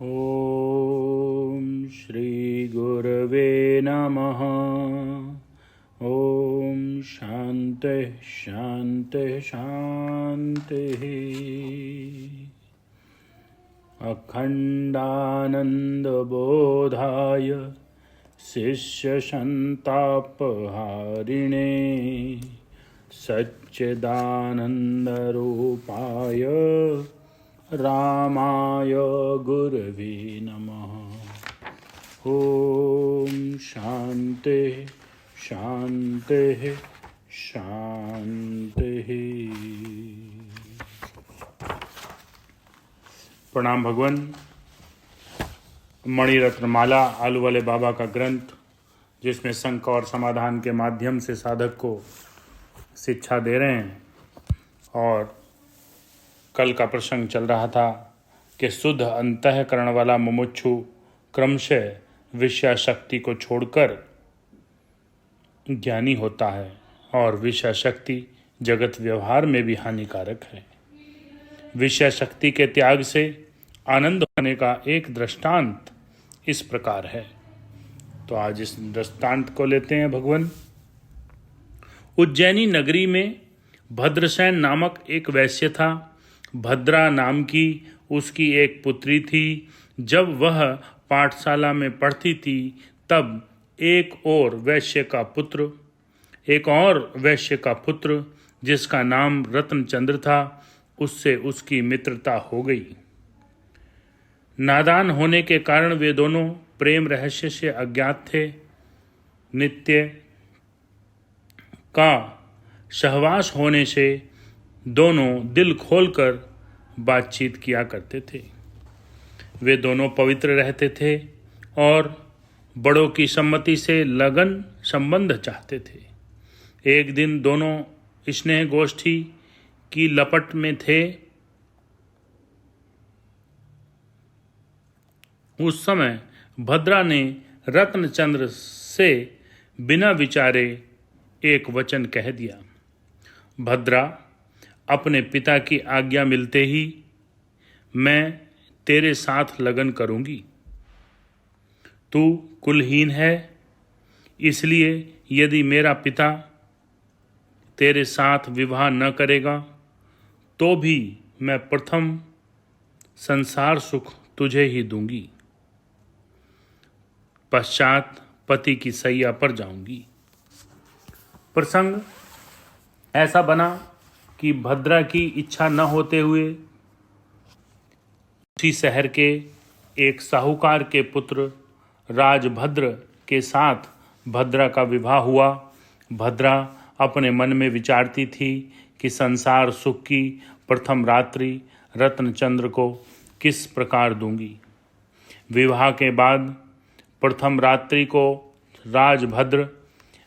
ॐ श्री गुरवे नमः। ॐ शान्तिः शान्तिः शान्तिः। अखण्डानन्दबोधाय शिष्यसन्तापहारिणे सच्चिदानन्दरूपाय रामाय गुरवे नमः। ॐ शान्तिः शान्तिः शान्तिः। प्रणाम भगवान। मणिरत्नमाला आलू वाले बाबा का ग्रंथ, जिसमें संक और समाधान के माध्यम से साधक को शिक्षा दे रहे हैं। और कल का प्रसंग चल रहा था कि शुद्ध अंतःकरण वाला मुमुक्षु क्रमशः विषय शक्ति को छोड़कर ज्ञानी होता है, और विषय शक्ति जगत व्यवहार में भी हानिकारक है। विषय शक्ति के त्याग से आनंद होने का एक दृष्टांत इस प्रकार है। तो आज इस दृष्टांत को लेते हैं भगवान। उज्जैनी नगरी में भद्रसेन नामक एक वैश्य था। भद्रा नाम की उसकी एक पुत्री थी। जब वह पाठशाला में पढ़ती थी तब एक और वैश्य का पुत्र जिसका नाम रत्नचंद्र था, उससे उसकी मित्रता हो गई। नादान होने के कारण वे दोनों प्रेम रहस्य से अज्ञात थे। नित्य का सहवास होने से दोनों दिल खोलकर बातचीत किया करते थे। वे दोनों पवित्र रहते थे और बड़ों की सम्मति से लगन संबंध चाहते थे। एक दिन दोनों स्नेह गोष्ठी की लपट में थे। उस समय भद्रा ने रत्नचंद्र से बिना विचारे एक वचन कह दिया। भद्रा, अपने पिता की आज्ञा मिलते ही मैं तेरे साथ लगन करूंगी। तू कुलहीन है, इसलिए यदि मेरा पिता तेरे साथ विवाह न करेगा तो भी मैं प्रथम संसार सुख तुझे ही दूंगी, पश्चात पति की सैया पर जाऊंगी। प्रसंग ऐसा बना कि भद्रा की इच्छा न होते हुए उसी शहर के एक साहूकार के पुत्र राजभद्र के साथ भद्रा का विवाह हुआ। भद्रा अपने मन में विचारती थी कि संसार सुख की प्रथम रात्रि रत्नचंद्र को किस प्रकार दूंगी। विवाह के बाद प्रथम रात्रि को राजभद्र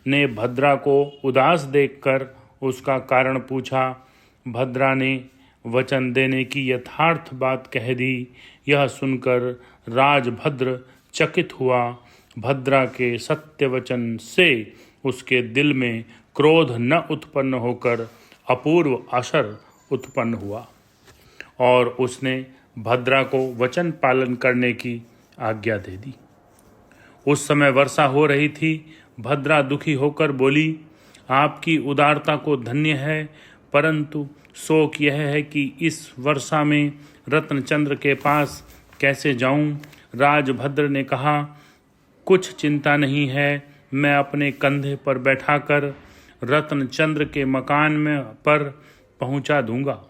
ने भद्रा को उदास देखकर उसका कारण पूछा। भद्रा ने वचन देने की यथार्थ बात कह दी। यह सुनकर राजभद्र चकित हुआ। भद्रा के सत्य वचन से उसके दिल में क्रोध न उत्पन्न होकर अपूर्व असर उत्पन्न हुआ और उसने भद्रा को वचन पालन करने की आज्ञा दे दी। उस समय वर्षा हो रही थी। भद्रा दुखी होकर बोली, आपकी उदारता को धन्य है, परंतु शोक यह है कि इस वर्षा में रत्नचंद्र के पास कैसे जाऊं। राजभद्र ने कहा, कुछ चिंता नहीं है, मैं अपने कंधे पर बैठाकर रत्नचंद्र के मकान में पर पहुंचा दूंगा।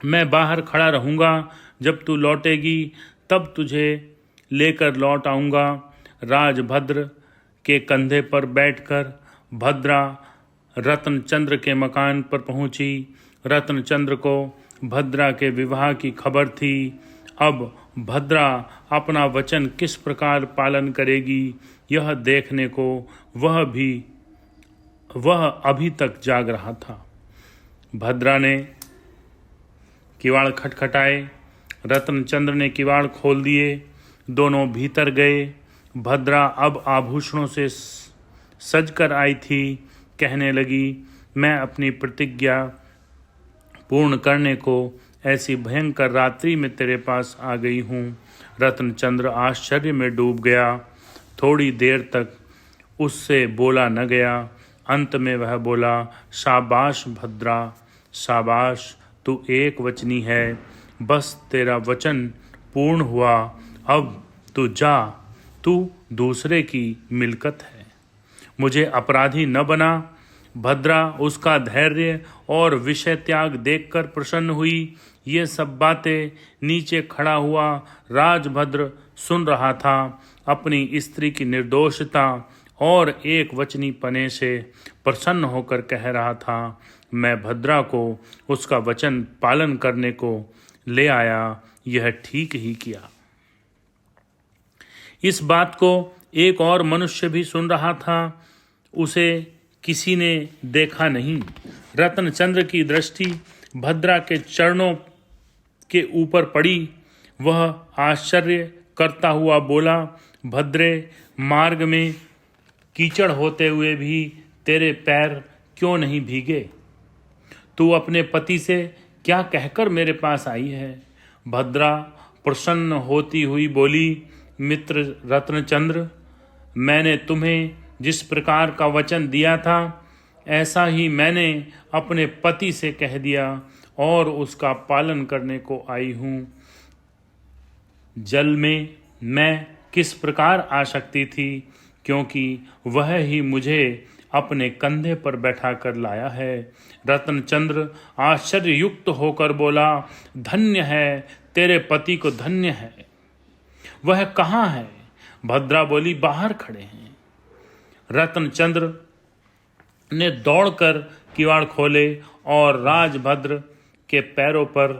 मैं बाहर खड़ा रहूंगा, जब तू लौटेगी तब तुझे लेकर लौट आऊंगा। राजभद्र के कंधे पर बैठकर भद्रा रत्नचंद्र के मकान पर पहुंची। रत्नचंद्र को भद्रा के विवाह की खबर थी। अब भद्रा अपना वचन किस प्रकार पालन करेगी, यह देखने को वह अभी तक जाग रहा था। भद्रा ने किवाड़ खटखटाए। रत्नचंद्र ने किवाड़ खोल दिए। दोनों भीतर गए। भद्रा अब आभूषणों से सजकर आई थी। कहने लगी, मैं अपनी प्रतिज्ञा पूर्ण करने को ऐसी भयंकर रात्रि में तेरे पास आ गई हूँ। रत्नचंद्र आश्चर्य में डूब गया। थोड़ी देर तक उससे बोला न गया। अंत में वह बोला, शाबाश भद्रा, शाबाश, तू एक वचनी है। बस तेरा वचन पूर्ण हुआ। अब तू जा, तू दूसरे की मिल्कत है। मुझे अपराधी न बना। भद्रा उसका धैर्य और विषय त्याग देखकर प्रसन्न हुई। ये सब बातें नीचे खड़ा हुआ राजभद्र सुन रहा था। अपनी स्त्री की निर्दोषता और एक वचनी पने से प्रसन्न होकर कह रहा था, मैं भद्रा को उसका वचन पालन करने को ले आया, यह ठीक ही किया। इस बात को एक और मनुष्य भी सुन रहा था। उसे किसी ने देखा नहीं। रत्नचंद्र की दृष्टि भद्रा के चरणों के ऊपर पड़ी। वह आश्चर्य करता हुआ बोला, भद्रे, मार्ग में कीचड़ होते हुए भी तेरे पैर क्यों नहीं भीगे? तू अपने पति से क्या कहकर मेरे पास आई है? भद्रा प्रसन्न होती हुई बोली, मित्र रत्नचंद्र, मैंने तुम्हें जिस प्रकार का वचन दिया था ऐसा ही मैंने अपने पति से कह दिया और उसका पालन करने को आई हूँ। जल में मैं किस प्रकार आ सकती थी, क्योंकि वह ही मुझे अपने कंधे पर बैठा कर लाया है। रत्नचंद्र आश्चर्ययुक्त होकर बोला, धन्य है, तेरे पति को धन्य है। वह कहाँ है? भद्रा बोली, बाहर खड़े हैं। रत्नचंद्र ने दौड़कर किवाड़ खोले और राजभद्र के पैरों पर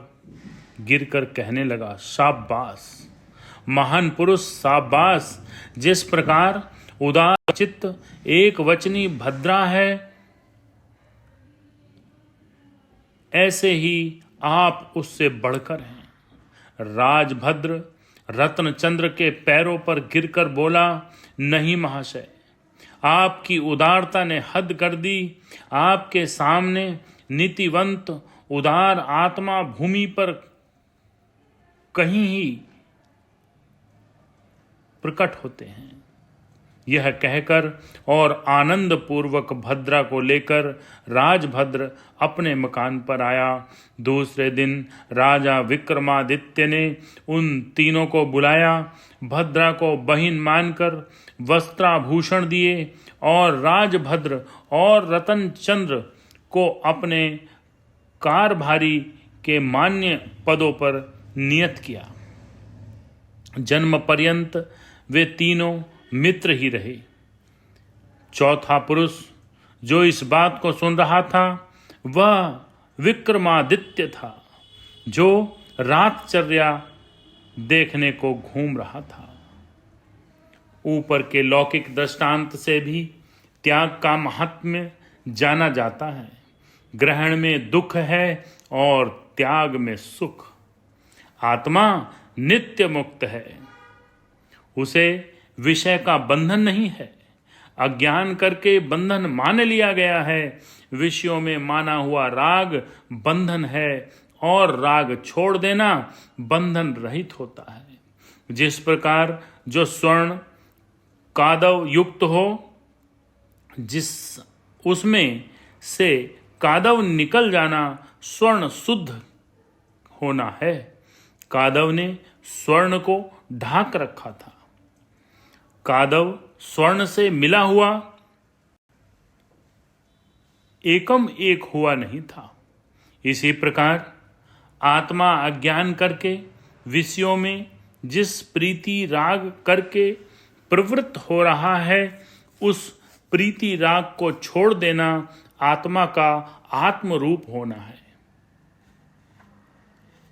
गिरकर कहने लगा, शाबाश महान पुरुष, शाबाश। जिस प्रकार उदार चित्त एक वचनी भद्रा है, ऐसे ही आप उससे बढ़कर हैं। राजभद्र रत्नचंद्र के पैरों पर गिरकर बोला, नहीं महाशय, आपकी उदारता ने हद कर दी। आपके सामने नीतिवंत उदार आत्मा भूमि पर कहीं ही प्रकट होते हैं। यह कहकर और आनंद पूर्वक भद्रा को लेकर राजभद्र अपने मकान पर आया। दूसरे दिन राजा विक्रमादित्य ने उन तीनों को बुलाया। भद्रा को बहिन मानकर वस्त्राभूषण दिए और राजभद्र और रत्नचंद्र को अपने कारभारी के मान्य पदों पर नियत किया। जन्म पर्यंत वे तीनों मित्र ही रहे। चौथा पुरुष जो इस बात को सुन रहा था वह विक्रमादित्य था, जो रातचर्या देखने को घूम रहा था। ऊपर के लौकिक दृष्टांत से भी त्याग का महात्म्य जाना जाता है। ग्रहण में दुख है और त्याग में सुख। आत्मा नित्य मुक्त है, उसे विषय का बंधन नहीं है। अज्ञान करके बंधन मान लिया गया है। विषयों में माना हुआ राग बंधन है और राग छोड़ देना बंधन रहित होता है। जिस प्रकार जो स्वर्ण कादव युक्त हो, जिस उसमें से कादव निकल जाना स्वर्ण शुद्ध होना है। कादव ने स्वर्ण को ढाक रखा था। कादव स्वर्ण से मिला हुआ एकम एक हुआ नहीं था। इसी प्रकार आत्मा अज्ञान करके विषयों में जिस प्रीति राग करके प्रवृत्त हो रहा है, उस प्रीति राग को छोड़ देना आत्मा का आत्म रूप होना है।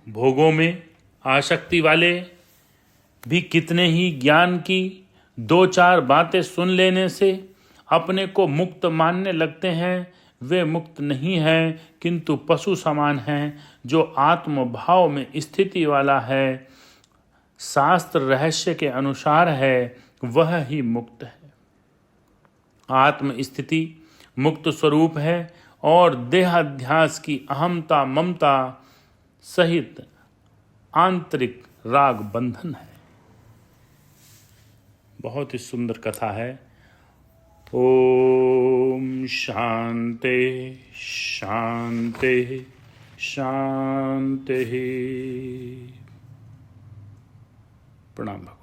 भोगों में आसक्ति वाले भी कितने ही ज्ञान की दो चार बातें सुन लेने से अपने को मुक्त मानने लगते हैं। वे मुक्त नहीं हैं, किंतु पशु समान हैं। जो आत्मभाव में स्थिति वाला है, शास्त्र रहस्य के अनुसार है, वह ही मुक्त है। आत्म स्थिति मुक्त स्वरूप है और देहाध्यास की अहमता ममता सहित आंतरिक राग बंधन है। बहुत ही सुंदर कथा है। ओम शांति शांति शांति। प्रणाम भगवान।